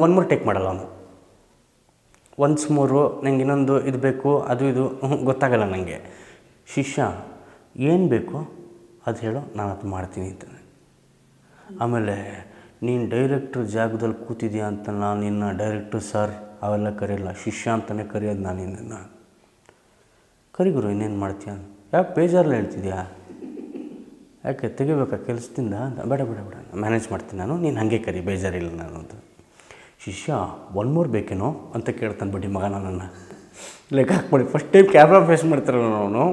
ಒನ್ ಮೋರ್ ಟೇಕ್ ಮಾಡಲ್ಲ ಅವನು. ಒನ್ಸ್ ಮೋರು ನಂಗೆ ಇನ್ನೊಂದು ಇದು ಬೇಕು, ಅದು ಇದು ಗೊತ್ತಾಗಲ್ಲ ನನಗೆ. ಶಿಷ್ಯ ಏನು ಬೇಕು ಅದು ಹೇಳೋ, ನಾನು ಅದು ಮಾಡ್ತೀನಿ ಅಂತಾನೆ. ಆಮೇಲೆ ನೀನು ಡೈರೆಕ್ಟ್ರ್ ಜಾಗದಲ್ಲಿ ಕೂತಿದ್ಯಾ ಅಂತ ನಾನು ನಿನ್ನ ಡೈರೆಕ್ಟ್ರು ಸರ್ ಅವೆಲ್ಲ ಕರೆಯಲ್ಲ, ಶಿಷ್ಯ ಅಂತಲೇ ಕರೆಯೋದು ನಾನು ನಿನ್ನನ್ನು. ಕರಿಗುರು ಇನ್ನೇನು ಮಾಡ್ತೀಯ, ಯಾಕೆ ಬೇಜಾರಲ್ಲಿ ಹೇಳ್ತಿದ್ಯಾ, ಯಾಕೆ ತೆಗಿಬೇಕಾ ಕೆಲಸದಿಂದ? ಬೇಡ ಮ್ಯಾನೇಜ್ ಮಾಡ್ತೀನಿ ನಾನು, ನೀನು ಹಾಗೆ ಕರಿ, ಬೇಜಾರಿಲ್ಲ ನಾನು ಅಂತ. ಶಿಷ್ಯ 1 ಮೋರ್ ಬೇಕೇನೋ ಅಂತ ಕೇಳ್ತಾನೆ ಬಡ್ಡಿ ಮಗ ನನ್ನನ್ನು. ಲೆಕ್ಕ ಹಾಕ್ಬಿಡಿ, ಫಸ್ಟ್ ಟೈಮ್ ಕ್ಯಾಮ್ರಾ ಫೇಸ್ ಮಾಡ್ತಾರೆ ಅವನು.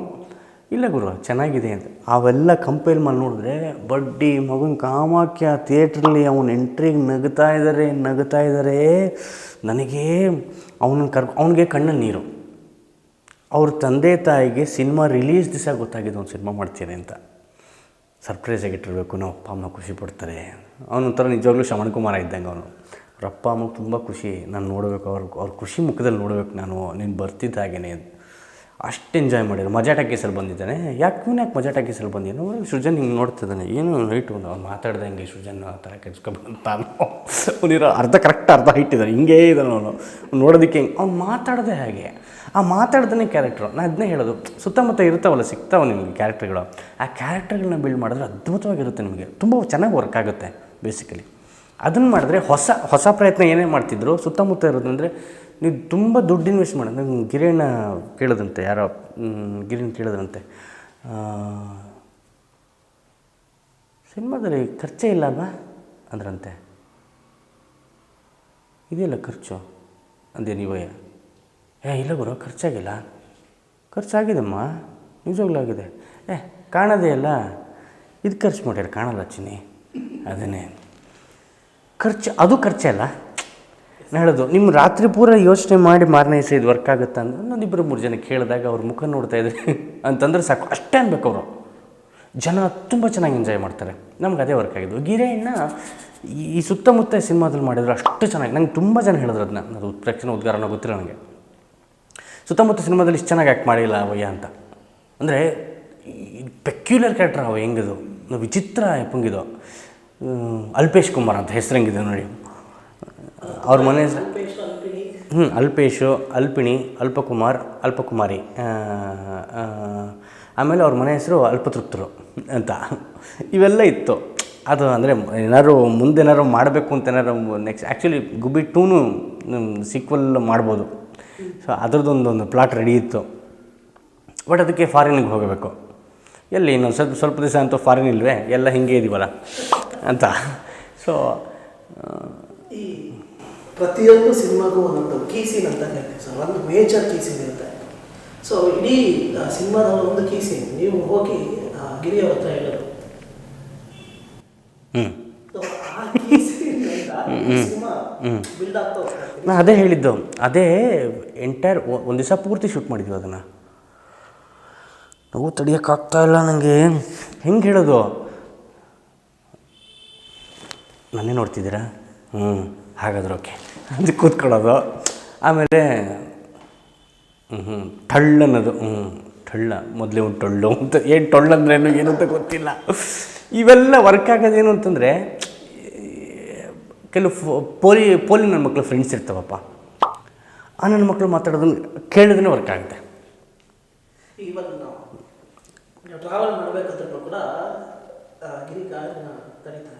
ಇಲ್ಲ ಗುರು ಚೆನ್ನಾಗಿದೆ ಅಂತ. ಅವೆಲ್ಲ ಕಂಪೇರ್ ಮಾಡಿ ನೋಡಿದ್ರೆ ಬಡ್ಡಿ ಮಗನ ಕಾಮಾಖ್ಯ ಥಿಯೇಟ್ರಲ್ಲಿ ಅವನ ಎಂಟ್ರಿಗೆ ನಗ್ತಾ ಇದ್ದಾರೆ. ನನಗೆ ಅವನಿಗೆ ಕಣ್ಣಲ್ಲಿ ನೀರು. ಅವ್ರ ತಂದೆ ತಾಯಿಗೆ ಸಿನಿಮಾ ರಿಲೀಸ್ ದಿವಸ ಗೊತ್ತಾಗಿದೆ ಅವ್ನು ಸಿನಿಮಾ ಮಾಡ್ತೀನಿ ಅಂತ. ಸರ್ಪ್ರೈಸ್ ಆಗಿಟ್ಟಿರ್ಬೇಕು, ನಾವು ಅಪ್ಪ ಅಮ್ಮ ಖುಷಿ ಪಡ್ತಾರೆ. ಅವನೊಂಥರ ನಿಜವಾಗ್ಲೂ ಶ್ರವಣ್ ಕುಮಾರ ಇದ್ದಂಗೆ ಅವನು. ಅವ್ರ ಅಪ್ಪ ಅಮ್ಮಗೆ ತುಂಬ ಖುಷಿ, ನಾನು ನೋಡಬೇಕು, ಅವ್ರ ಖುಷಿ ಮುಖದಲ್ಲಿ ನೋಡಬೇಕು ನಾನು, ನೀನು ಬರ್ತಿದ್ದ ಹಾಗೇನೆ. ಅಷ್ಟು ಎಂಜಾಯ್ ಮಾಡಿದ್ರು. ಮಜಾ ಟಾಕೀಸಲ್ಲಿ ಬಂದಿದ್ದಾನೆ. ಯಾಕೆ ಮಜಾ ಟಾಕೀಸಲ್ಲಿ ಬಂದಿದ್ದಾನೆ? ಸೃಜನ್ ಹಿಂಗೆ ನೋಡ್ತಿದ್ದಾನೆ, ಏನು ಹೈಟು ಅವ್ನು ಮಾತಾಡ್ದಂಗೆ ಸೃಜನ್ ಆ ಥರ ಕೆಡ್ಸ್ಕೊಬಂತಾನು. ಅವನಿರೋ ಕರೆಕ್ಟ್ ಅರ್ಧ ಹೈಟ್ ಇದ್ದಾನೆ, ಹಿಂಗೇ ಇದ್ದಾನೆ ಅವನು. ನೋಡೋದಕ್ಕೆ ಹಿಂಗೆ ಅವ್ನು ಮಾತಾಡೋದೇ ಹಾಗೆ. ಆ ಮಾತಾಡ್ದೇ ಕ್ಯಾರೆಕ್ಟ್ರು. ನಾನು ಅದನ್ನೇ ಹೇಳೋದು, ಸುತ್ತಮುತ್ತ ಇರ್ತಾವಲ್ಲ, ಸಿಗ್ತಾವೆ ನಿಮಗೆ ಕ್ಯಾರೆಕ್ಟರ್ಗಳು. ಆ ಕ್ಯಾರೆಕ್ಟರ್ಗಳನ್ನ ಬಿಲ್ಡ್ ಮಾಡಿದ್ರೆ ಅದ್ಭುತವಾಗಿರುತ್ತೆ ನಿಮಗೆ, ತುಂಬ ಚೆನ್ನಾಗಿ ವರ್ಕ್ ಆಗುತ್ತೆ ಬೇಸಿಕಲಿ. ಅದನ್ನು ಮಾಡಿದ್ರೆ ಹೊಸ ಪ್ರಯತ್ನ ಏನೇ ಮಾಡ್ತಿದ್ರು ಸುತ್ತಮುತ್ತ ಇರೋದಂದರೆ, ನೀವು ತುಂಬ ದುಡ್ಡು ಇನ್ವೆಸ್ಟ್ ಮಾಡೋದು. ನಂಗೆ ಗಿರಿಯಣ್ಣ ಕೇಳೋದಂತೆ, ಯಾರೋ ಗಿರಿಯಣ್ಣ ಕೇಳೋದಂತೆ, ಸಿನಿಮಾದಲ್ಲಿ ಖರ್ಚೇ ಇಲ್ಲ ಅಲ್ವಾ ಅಂದ್ರಂತೆ. ಇದೆಯಲ್ಲ ಖರ್ಚು ಅಂದೆ ನೀವಯ್ಯ. ಇಲ್ಲ ಗುರು ಖರ್ಚಾಗಿದೆಮ್ಮ, ನಿಜವಾಗ್ಲೂ ಆಗಿದೆ. ಕಾಣೋದೇ ಅಲ್ಲ, ಇದು ಖರ್ಚು ಮಾಡ್ಯಾರ, ಕಾಣಲ್ಲ ಚಿನ್ನಿ, ಅದನ್ನೇ ಅದು ಖರ್ಚೇ ಅಲ್ಲ. ನಾನು ಹೇಳೋದು, ನಿಮ್ಮ ರಾತ್ರಿ ಪೂರ ಯೋಚನೆ ಮಾಡಿ ಮಾರನೇ ದಿವಸ ಇದು ವರ್ಕ್ ಆಗುತ್ತಾ ಅಂದ್ರೆ, ಇನ್ನೊಂದು 2-3 ಜನ ಕೇಳಿದಾಗ ಅವ್ರ ಮುಖ ನೋಡ್ತಾ ಇದ್ರೆ ಅಂತಂದ್ರೆ ಸಾಕು, ಅಷ್ಟೇ ಅನ್ಬೇಕು ಅವರು. ಜನ ತುಂಬ ಚೆನ್ನಾಗಿ ಎಂಜಾಯ್ ಮಾಡ್ತಾರೆ. ನಮ್ಗೆ ಅದೇ ವರ್ಕ್ ಆಗಿದ್ದು. ಗಿರಿಯಣ್ಣ ಈ ಸುತ್ತಮುತ್ತ ಸಿನಿಮಾದಲ್ಲಿ ಮಾಡಿದ್ರು ಅಷ್ಟು ಚೆನ್ನಾಗಿ. ನಂಗೆ ತುಂಬ ಜನ ಹೇಳಿದ್ರು ಅದನ್ನ, ಅದು ಉತ್ಪ್ರೇಕ್ಷಣೆ ಉದ್ಗಾರನ ಗೊತ್ತಿಲ್ಲ ನನಗೆ. ಸುತ್ತಮುತ್ತ ಸಿನಿಮಾದಲ್ಲಿ ಇಷ್ಟು ಚೆನ್ನಾಗಿ ಆ್ಯಕ್ಟ್ ಮಾಡಿಲ್ಲ ಅವಯ್ಯ ಅಂತ. ಅಂದರೆ ಪೆಕ್ಯುಲರ್ ಕ್ಯಾರೆಕ್ಟರ್ ಅವ, ಹೆಂಗಿದು ವಿಚಿತ್ರ ಪುಂಗಿದು. ಅಲ್ಪೇಶ್ ಕುಮಾರ್ ಅಂತ ಹೆಸರು ಹೆಂಗಿದೆ ನೋಡಿ. ಅವ್ರ ಮನೆ ಹೆಸರು ಅಲ್ಪೇಶು, ಅಲ್ಪಿಣಿ, ಅಲ್ಪಕುಮಾರಿ. ಆಮೇಲೆ ಅವ್ರ ಮನೆ ಹೆಸರು ಅಲ್ಪತೃಪ್ತರು ಅಂತ. ಇವೆಲ್ಲ ಇತ್ತು. ಅದು ಅಂದರೆ ಮುಂದೇನಾದ್ರು ಮಾಡಬೇಕು ಅಂತ ನೆಕ್ಸ್ಟ್ ಆ್ಯಕ್ಚುಲಿ ಗುಬ್ಬಿ 2 ಸೀಕ್ವಲ್ ಮಾಡ್ಬೋದು. ಸೊ ಅದರದ್ದೊಂದೊಂದು ಪ್ಲಾಟ್ ರೆಡಿ ಇತ್ತು. ಬಟ್ ಅದಕ್ಕೆ ಫಾರಿನಿಗೆ ಹೋಗಬೇಕು. ಎಲ್ಲಿ ಇನ್ನೊಂದು ಸ್ವಲ್ಪ ದಿವಸ ಅಂತೂ ಫಾರಿನ್ ಇಲ್ವೇ, ಎಲ್ಲ ಹಿಂಗೆ ಇದೀವಲ್ಲ ಅಂತ. ಸೊ ಈ ಪ್ರತಿಯೊಂದು ಸಿನಿಮಾಗೂ ಒಂದೊಂದು ಕೀ ಸೀನ್ ಅಂತ ಹೇಳ್ತೀವಿ ಸರ್, ಒಂದು ಮೇಜರ್ ಕೀ ಸೀನ್ ಇರುತ್ತೆ. ಸೊ ಇಡೀ ಸಿನಿಮಾದ ಒಂದು ಕೀ ಸೀನ್ ನೀವು ಹೋಗಿ ಗಿರಿಯವ್ರ ಹತ್ರ ಹೇಳೋದು. ನಾನು ಅದೇ ಹೇಳಿದ್ದು, ಅದೇ ಎಂಟೈರ್ ಒಂದು ದಿವಸ ಪೂರ್ತಿ ಶೂಟ್ ಮಾಡಿದ್ವಿ ಅದನ್ನು. ನಗು ತಡಿಯೋಕ್ಕಾಗ್ತಾಯಿಲ್ಲ ನನಗೆ. ಹೆಂಗೆ ಹೇಳೋದು? ನನ್ನೇ ನೋಡ್ತಿದ್ದೀರಾ? ಹಾಗಾದ್ರೆ ಓಕೆ ಅಂತ ಕೂತ್ಕೊಳ್ಳೋದು. ಆಮೇಲೆ ಟಳ್ಳು ಅನ್ನೋದು. ಟಳ್ಳ ಮೊದಲೇ ಒಂದು ಟೊಳ್ಳು ಅಂತ. ಏನು ಟೊಳ್ಳು ಅಂದ್ರೇನು ಏನು ಅಂತ ಗೊತ್ತಿಲ್ಲ. ಇವೆಲ್ಲ ವರ್ಕ್ ಆಗೋದೇನು ಅಂತಂದರೆ, ಕೆಲವು ಪೋಲಿ ನನ್ನ ಮಕ್ಕಳು ಫ್ರೆಂಡ್ಸ್ ಇರ್ತಾವಪ್ಪ, ಆ ನನ್ನ ಮಕ್ಕಳು ಮಾತಾಡೋದನ್ನು ಕೇಳಿದ್ರೆ ವರ್ಕ್ ಆಗುತ್ತೆ. ಈವನ್ ನಾವು ಟ್ರಾವೆಲ್ ಮಾಡಬೇಕಂದ್ರೂ ಕೂಡ ಗಿರಿ ಗಾಡಿನ ಕರೀತಾರೆ,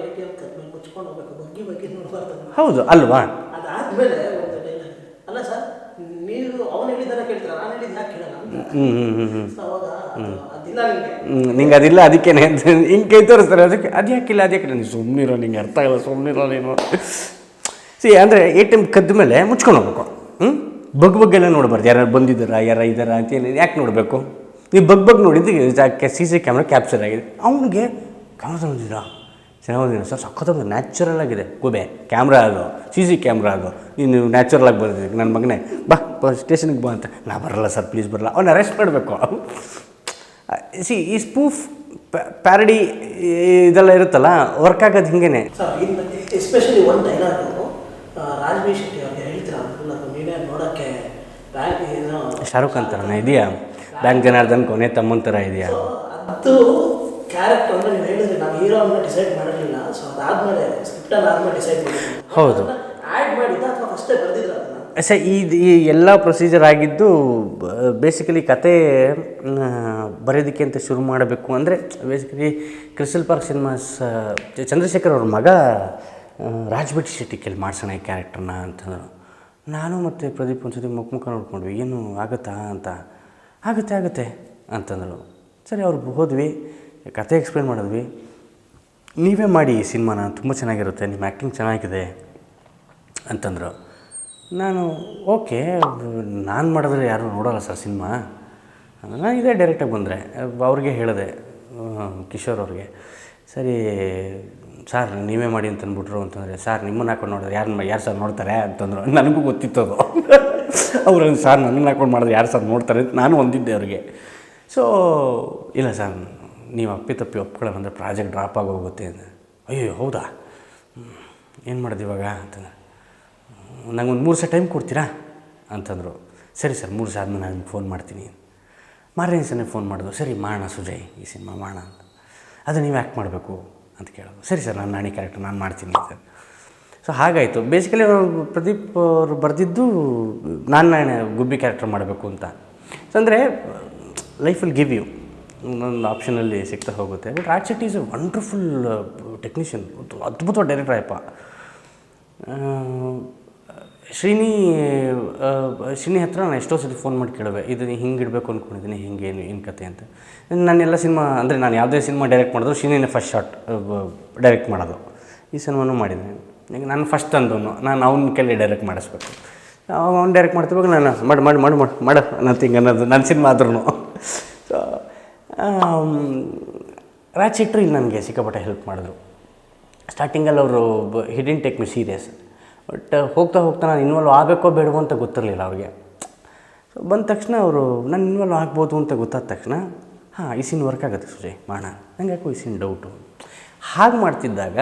ATM ಕದ್ಮೇಲೆ ಮುಚ್ಕೊಂಡು ಹೋಗ್ಬೇಕು, ಬಗ್ಗೆ ನೋಡಬಾರ್ದು. ಹೌದು ಅಲ್ವಾ? ಅದಾದ್ಮೇಲೆ ಒಂದು ಡೈಲಾಗ್, ಅಲ್ಲ ಸರ್ ನೀವು ಅವನು ಹೇಳಿದ್ದಾನೆ ಕೇಳ್ತೀರ, ನಾನು ಹೇಳಿದ್ದು ಯಾಕೆ ಕೇಳಲ್ಲ ಅಂತ. ಅವಾಗ ಅದಿಲ್ಲ ನಿಂಗೆ ಅದಿಲ್ಲ ಅದಕ್ಕೇನೆ ಹಿಂಗೆ ಕೈ ತೋರಿಸ್ತಾರೆ. ಅದಕ್ಕೆ ಅದು ಯಾಕಿಲ್ಲ ಅದ್ಯಾಕೆ ನನಗೆ ಸುಮ್ಮನಿರೋ, ನಿಂಗೆ ಅರ್ಥ ಆಗಲ್ಲ, ಸುಮ್ಮನಿರೋ ನೀನು. ಅಂದರೆ ATM ಕದ್ದ ಮೇಲೆ ಮುಚ್ಕೊಂಡು ಹೋಗ್ಬೇಕು. ಬಗ್ಗೆಲ್ಲ ನೋಡಬಾರ್ದು, ಯಾರು ಬಂದಿದ್ದಾರಾ ಯಾರು ಇದ್ದಾರಾ ಅಂತ ಯಾಕೆ ನೋಡಬೇಕು? ನೀವು ಬಗ್ ನೋಡಿದ್ದು CC ಕ್ಯಾಮ್ರಾ ಕ್ಯಾಪ್ಚರ್ ಆಗಿದೆ. ಅವನಿಗೆ ಕ್ಯಾಮ್ರಾ ತಂದಿದ್ದೀರಾ? ಚೆನ್ನಾಗಿದ್ದೀರ ಸರ್, ಸಖತ್ತಾಗ ನ್ಯಾಚುರಲ್ ಆಗಿದೆ. ಗೋಬೆ ಕ್ಯಾಮ್ರಾ ಅದು, CC ಕ್ಯಾಮ್ರಾ ಅದು, ನೀನು ನ್ಯಾಚುರಲ್ ಆಗಿ ಬರ್ತಿದ್ದೆ. ನನ್ನ ಮಗನೇ ಬಾ ಸ್ಟೇಷನ್ಗೆ ಬಾ ಅಂತ. ನಾ ಬರಲ್ಲ ಸರ್ ಪ್ಲೀಸ್ ಬರಲ್ಲ. ಅವ್ನು ಅರೆಸ್ಟ್ ಮಾಡಬೇಕು. ಈ ಸ್ಪೂಫ್ ಪ್ಯಾರಡಿ ಇದೆಲ್ಲ ಇರುತ್ತಲ್ಲ, ವರ್ಕ್ ಆಗೋದು ಹಿಂಗೇನೆ. ಎಸ್ಪೆಷಲಿ ಒಂದು ಡೈಲಾಗು ರಾಜ್ಬಿ ಶೆಟ್ಟಿ ಅವ್ರಿಗೆ ಹೇಳ್ತೀರ, ನೀನೇ ನೋಡೋಕ್ಕೆ ಶಾರುಖ್ ಖಾನ್ ಥರನೇ ಇದೆಯಾ? ಬ್ಯಾಂಕ್ ಜನಾರ್ದನ್ ಕೊನೆ ತಮ್ಮನ ಥರ ಇದೆಯಾ? ಅದು ಕ್ಯಾರೆಕ್ಟರ್ ಅಂದರೆ ನೀವು ಹೇಳಿದ್ರೆ ನಾವು ಹೀರೋ ಅನ್ನ ಡಿಸೈಡ್ ಮಾಡಿರಲಿಲ್ಲ. ಸೊ ಅದಾದಮೇಲೆ ಸ್ಕ್ರಿಪ್ಟಲ್ಲಿ ಆದಮೇಲೆ ಡಿಸೈಡ್ ಮಾಡಿದ್ವಿ. ಹೌದು, ಆ್ಯಡ್ ಮಾಡಿದ್ದ ಅಥವಾ ಫಸ್ಟೇ ಬರೆದಿದ್ರು ಅದನ್ನು? ಸರ್ ಈ ಎಲ್ಲ ಪ್ರೊಸೀಜರ್ ಆಗಿದ್ದು ಬೇಸಿಕಲಿ ಕತೆ ಬರೆಯೋದಕ್ಕೆ ಅಂತ ಶುರು ಮಾಡಬೇಕು ಅಂದರೆ, basically Crystal Park Cinemas Chandrashekhar ಅವ್ರ ಮಗ ರಾಜ್ಬಿ ಶೆಟ್ಟಿ ಕೇಳಿ ಮಾಡ್ಸೋಣ ಈ ಕ್ಯಾರೆಕ್ಟರ್ನ ಅಂತಂದರು. ನಾನು ಮತ್ತು ಪ್ರದೀಪ್ ಒಂದ್ಸತಿ ಮುಖ ನೋಡ್ಕೊಂಡ್ವಿ, ಏನು ಆಗುತ್ತಾ ಅಂತ. ಆಗುತ್ತೆ ಅಂತಂದರು. ಸರಿ ಅವ್ರು ಹೋದ್ವಿ, ಕತೆ ಎಕ್ಸ್ಪ್ಲೇನ್ ಮಾಡಿದ್ವಿ. ನೀವೇ ಮಾಡಿ ಈ ಸಿನಿಮಾನ, ತುಂಬ ಚೆನ್ನಾಗಿರುತ್ತೆ, ನಿಮ್ಮ ಆ್ಯಕ್ಟಿಂಗ್ ಚೆನ್ನಾಗಿದೆ ಅಂತಂದರು. ನಾನು ಓಕೆ, ನಾನು ಮಾಡಿದ್ರೆ ಯಾರೂ ನೋಡೋಲ್ಲ ಸರ್ ಸಿನಿಮಾ. ನಾನು ಇದೇ ಡೈರೆಕ್ಟಾಗಿ ಬಂದರೆ ಅವ್ರಿಗೆ ಹೇಳಿದೆ, ಕಿಶೋರ್ ಅವ್ರಿಗೆ, ಸರಿ ಸರ್ ನೀವೇ ಮಾಡಿ ಅಂತಂದ್ಬಿಟ್ರು ಅಂತಂದರೆ, ಸರ್ ನಿಮ್ಮನ್ನು ಹಾಕೊಂಡು ನೋಡಿದ್ರೆ ಯಾರು ಸರ್ ನೋಡ್ತಾರೆ ಅಂತಂದರು. ನನಗೂ ಗೊತ್ತಿತ್ತು ಅದು. ಅವರು ಸರ್ ನನ್ನನ್ನು ಹಾಕೊಂಡು ಮಾಡಿದ್ರೆ ಯಾರು ಸರ್ ನೋಡ್ತಾರೆ ಅಂತ ನಾನು ಹೊಂದಿದ್ದೆ ಅವ್ರಿಗೆ. ಸೊ ಇಲ್ಲ ಸರ್ ನೀವು ಅಪ್ಪಿತಪ್ಪಿ ಒಪ್ಕೊಳ್ಳೋಣ ಅಂದರೆ ಪ್ರಾಜೆಕ್ಟ್ ಡ್ರಾಪ್ ಆಗೋಗುತ್ತೆ ಅಂತ. ಅಯ್ಯೋ ಹೌದಾ, ಏನು ಮಾಡೋದು ಇವಾಗ ಅಂತಂದ್ರೆ, ನಂಗೆ ಒಂದು 3 ದಿವಸ ಟೈಮ್ ಕೊಡ್ತೀರಾ ಅಂತಂದರು. ಸರಿ ಸರ್ 3 ದಿವಸ ಆದಮೇಲೆ ನಾನು ಫೋನ್ ಮಾಡ್ತೀನಿ. ಮಾರನೇ ದಿವಸನೇ ಫೋನ್ ಮಾಡಿದ್ರು. ಸರಿ ಮಾಡೋಣ ಸುಜಯ್, ಈ ಸಿನಿಮಾ ಮಾಡೋಣ ಅಂತ. ಅದು ನೀವು ಆ್ಯಕ್ಟ್ ಮಾಡಬೇಕು ಅಂತ ಕೇಳೋದು. ಸರಿ ಸರ್ ನಾನು ನಾಣಿ ಕ್ಯಾರೆಕ್ಟರ್ ನಾನು ಮಾಡ್ತೀನಿ ಸರ್. ಸೊ ಹಾಗಾಯಿತು. ಬೇಸಿಕಲಿ ಅವರು ಪ್ರದೀಪ್ ಅವರು ಬರೆದಿದ್ದು ನಾನು ಗುಬ್ಬಿ ಕ್ಯಾರೆಕ್ಟರ್ ಮಾಡಬೇಕು ಅಂತ. ಸೊ ಅಂದರೆ ಲೈಫ್ ವಿಲ್ ಗಿವ್ ಯು ಒಂದೊಂದು ಆಪ್ಷನಲ್ಲಿ ಸಿಗ್ತಾ ಹೋಗುತ್ತೆ. But Raj Shetty is A wonderful technician, ಅದ್ಭುತವಾದ ಡೈರೆಕ್ಟರ್ ಆಯಪ್ಪ. ಶ್ರೀನಿ ಹತ್ರ ನಾನು ಎಷ್ಟೋ ಸತಿ ಫೋನ್ ಮಾಡಿ ಕೇಳುವೆ, ಇದು ಹಿಂಗೆ ಇಡಬೇಕು ಅಂದ್ಕೊಂಡಿದ್ದೀನಿ, ಹಿಂಗೇನು ಏನು ಕತೆ ಅಂತ. ನಾನೆಲ್ಲ ಸಿನಿಮಾ ಅಂದರೆ ನಾನು ಯಾವುದೇ ಸಿನಿಮಾ ಡೈರೆಕ್ಟ್ ಮಾಡಿದ್ರು ಶ್ರೀನಿನೇ ಫಸ್ಟ್ ಶಾಟ್ ಡೈರೆಕ್ಟ್ ಮಾಡೋದು. ಈ ಸಿನಿಮಾನೂ ಮಾಡಿದ್ದೀನಿ. ಈಗ ನಾನು ಫಸ್ಟ್ ತಂದವನು, ನಾನು ಅವನ ಕೈಲಿ ಡೈರೆಕ್ಟ್ ಮಾಡಿಸ್ಬೇಕು. ಅವ್ನು ಡೈರೆಕ್ಟ್ ಮಾಡ್ತಿರುವಾಗ ನಾನು ಮಾಡು ನಥಿಂಗ್ ಅನ್ನೋದು ನನ್ನ ಸಿನಿಮಾ ಆದ್ರೂ. ಸೊ ರಾಜ್ ಶೆಟ್ರು ಇಲ್ಲಿ ನನಗೆ ಸಿಕ್ಕಾಪಟ್ಟೆ ಹೆಲ್ಪ್ ಮಾಡಿದ್ರು. ಸ್ಟಾರ್ಟಿಂಗಲ್ಲಿ ಅವರು he didn't take me serious. But ಹೋಗ್ತಾ ನಾನು ಇನ್ವಾಲ್ವ್ ಆಗಬೇಕೋ ಬೇಡವೋ ಅಂತ ಗೊತ್ತಿರಲಿಲ್ಲ ಅವ್ರಿಗೆ. ಸೊ ಬಂದ ತಕ್ಷಣ ಅವರು ನಾನು ಇನ್ವಾಲ್ವ್ ಆಗ್ಬೋದು ಅಂತ ಗೊತ್ತಾದ ತಕ್ಷಣ, ಹಾಂ ಈ ಸೀನ್ ವರ್ಕ್ ಆಗುತ್ತೆ ಸುಜಯ್ ಮಾಡೋಣ, ನಂಗೆ ಯಾಕೋ ಈ ಸೀನ್ ಡೌಟು. ಹಾಗೆ ಮಾಡ್ತಿದ್ದಾಗ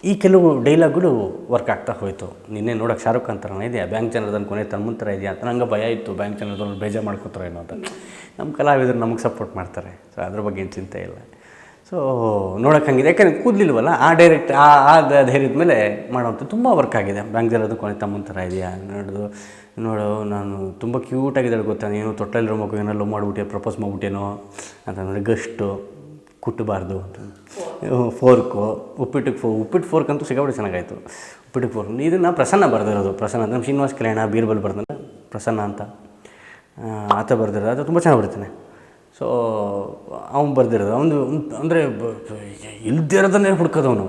ಈ ಕೆಲವು ಡೈಲಾಗ್ಗಳು ವರ್ಕ್ ಆಗ್ತಾ ಹೋಯಿತು. ನಿನ್ನೆ ನೋಡೋಕ್ಕೆ ಶಾರುಖ್ ಖಾನ್ ಥರನೇ ಇದೆಯಾ, ಬ್ಯಾಂಕ್ ಜನಾರ್ದನ್ ಕೊನೆ ತಮ್ಮನ ಥರ ಇದೆಯಾ ಅಂತ ನಂಗೆ ಭಯ ಇತ್ತು. ಬ್ಯಾಂಕ್ ಜನಾರ್ದನ್ ಬೇಜಾರು ಮಾಡ್ಕೋತಾರೆ ಏನೋ ಅಂತ. ನಮ್ಮ ಕಲಾವಿದರು ನಮಗೆ ಸಪೋರ್ಟ್ ಮಾಡ್ತಾರೆ. ಸೊ ಅದ್ರ ಬಗ್ಗೆ ಏನು ಚಿಂತೆ ಇಲ್ಲ. ಸೊ ನೋಡೋಕೆ ಹಂಗಿದೆ, ಯಾಕಂದರೆ ಕೂದಲಿಲ್ವಲ್ಲ, ಆ ಡೈರೆಕ್ಟ್ ಆ ಧೈರ್ಯದ ಮೇಲೆ ಮಾಡೋವಂಥ ತುಂಬ ವರ್ಕ್ ಆಗಿದೆ. ಬ್ಯಾಂಕ್ ಜನಾರ್ದನ್ ಕೊನೆ ತಮ್ಮನ ಥರ ಇದೆಯಾ, ನೋಡು ನಾನು ತುಂಬ ಕ್ಯೂಟಾಗಿದ್ದಾಳೆ ಗೊತ್ತಾ, ನೀನು ತೊಟ್ಟಲ್ಲಿರೋ ಮಗು ಏನೋ ಲವ್ ಮಾಡಿಬಿಟ್ಟೆ, ಪ್ರಪೋಸ್ ಮಾಡಿಬಿಟ್ಟೇನೋ ಅಂತ. ನೋಡಿ ಗಸ್ಟು ಕುಟ್ಟಬಾರ್ದು ಅಂತ, ಫೋರ್ಕು ಉಪ್ಪಿಟ್ಟು ಫೋರ್ಕ್ ಅಂತೂ ಸಿಕ್ಕಾಬಿಟ್ಟು ಚೆನ್ನಾಗಾಯಿತು. ಉಪ್ಪಿಟ್ಟಿಗೆ ಫೋರ್ಕ್ ಇದನ್ನು ಪ್ರಸನ್ನ ಬರೆದಿರೋದು. ಪ್ರಸನ್ನ ಅಂತ ನಮ್ಮ ಶ್ರೀನಿವಾಸ್ ಕಲ್ಯಾಣ ಬೀರ್ಬಲ್ ಬರ್ತಾನೆ, ಪ್ರಸನ್ನ ಅಂತ ಆತ ಬರೆದಿರೋದು. ಅದು ತುಂಬ ಚೆನ್ನಾಗಿ ಬರ್ತಾನೆ. ಸೊ ಅವ್ನು ಬರೆದಿರೋದು ಅವನು ಅಂದರೆ ಇಲ್ಲದೇ ಇರೋದನ್ನೇ ಹುಡ್ಕೋದವನು,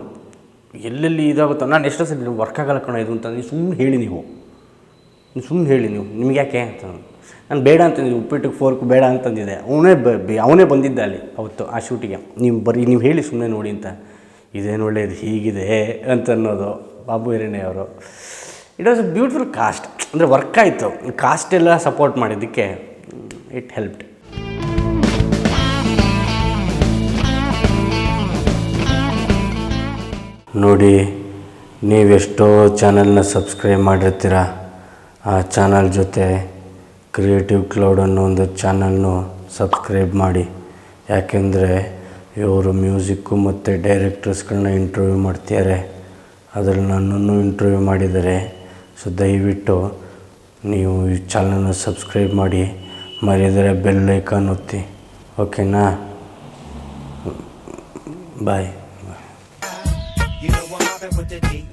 ಎಲ್ಲೆಲ್ಲಿ ಇದಾಗುತ್ತೋ. ನಾನು ಎಷ್ಟೋ ಸಲ ವರ್ಕ್ ಆಗಲ್ಲ ಕಣೋ ಇದು ಅಂತ, ನೀವು ಸುಮ್ಮನೆ ಹೇಳಿ ನೀವು ನಿಮ್ಗೆ ಯಾಕೆ ಅಂತ. ನಾನು ಬೇಡ ಅಂತಂದಿದ್ದೆ, ಉಪ್ಪಿಟ್ಟಿಗೆ ಫೋರ್ಕ್ ಬೇಡ ಅಂತಂದಿದ್ದೆ. ಅವನೇ ಬಂದಿದ್ದ ಅಲ್ಲಿ ಅವತ್ತು ಆ ಶೂಟಿಗೆ. ನೀವು ಹೇಳಿ ಸುಮ್ಮನೆ ನೋಡಿ ಅಂತ. ಇದೇನು ಒಳ್ಳೆಯದು ಹೀಗಿದೆ ಅಂತ ಅನ್ನೋದು ಬಾಬು ಹಿರಣ್ಯ ಅವರು. It was a beautiful cost. ಅಂದರೆ ವರ್ಕ್ ಆಯಿತು. ಕಾಸ್ಟ್ ಎಲ್ಲ ಸಪೋರ್ಟ್ ಮಾಡಿದ್ದಕ್ಕೆ ಇಟ್ ಹೆಲ್ಪ್ಡ್. ನೋಡಿ, ನೀವೆಷ್ಟೋ ಚಾನಲ್ನ ಸಬ್ಸ್ಕ್ರೈಬ್ ಮಾಡಿರ್ತೀರ. ಆ ಚಾನಲ್ ಜೊತೆ ಕ್ರಿಯೇಟಿವ್ ಕ್ಲೌಡ್ ಅನ್ನೋ ಒಂದು ಚಾನಲ್ನು ಸಬ್ಸ್ಕ್ರೈಬ್ ಮಾಡಿ. ಯಾಕೆಂದರೆ ಇವರು ಮ್ಯೂಸಿಕ್ಕು ಮತ್ತು ಡೈರೆಕ್ಟರ್ಸ್ಗಳನ್ನ ಇಂಟರ್ವ್ಯೂ ಮಾಡ್ತಿದ್ದಾರೆ. ಅದರಲ್ಲಿ ನನ್ನನ್ನು ಇಂಟರ್ವ್ಯೂ ಮಾಡಿದ್ದಾರೆ. ಸೊ ದಯವಿಟ್ಟು ನೀವು ಈ ಚಾನಲ್ನ ಸಬ್ಸ್ಕ್ರೈಬ್ ಮಾಡಿ, ಮರೆಯದರೆ ಬೆಲ್ ಐಕಾನ್ ಒತ್ತಿ. ಓಕೆನಾ? ಬಾಯ್. You know I'm mobbing with the D.